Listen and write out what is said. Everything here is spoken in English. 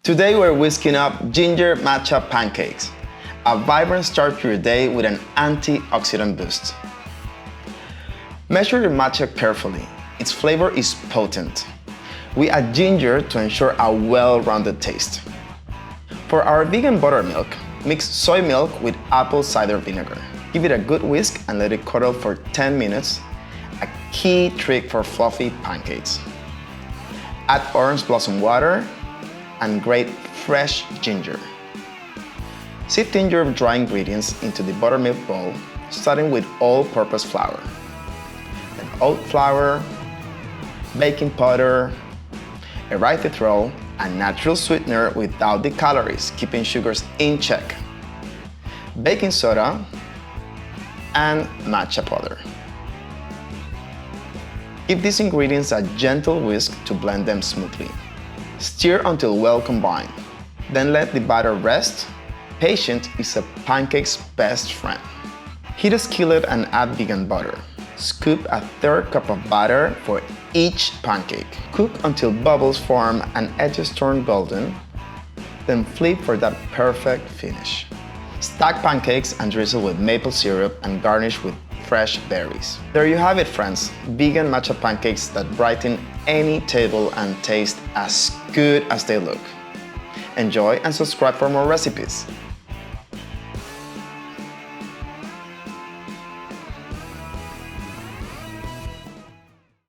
Today we're whisking up ginger matcha pancakes, a vibrant start to your day with an antioxidant boost. Measure your matcha carefully. Its flavor is potent. We add ginger to ensure a well-rounded taste. For our vegan buttermilk, mix soy milk with apple cider vinegar. Give it a good whisk and let it curdle for 10 minutes, a key trick for fluffy pancakes. Add orange blossom water and grate fresh ginger. Sift in your dry ingredients into the buttermilk bowl, starting with all-purpose flour, then oat flour, baking powder, erythritol, a natural sweetener without the calories, keeping sugars in check, baking soda, and matcha powder. Give these ingredients a gentle whisk to blend them smoothly. Stir until well combined. Then let the batter rest. Patience is a pancake's best friend. Heat a skillet and add vegan butter. Scoop a third cup of batter for each pancake. Cook until bubbles form and edges turn golden. Then flip for that perfect finish. Stack pancakes and drizzle with maple syrup and garnish with fresh berries. There you have it, friends. Vegan matcha pancakes that brighten any table and taste as good as they look. Enjoy and subscribe for more recipes.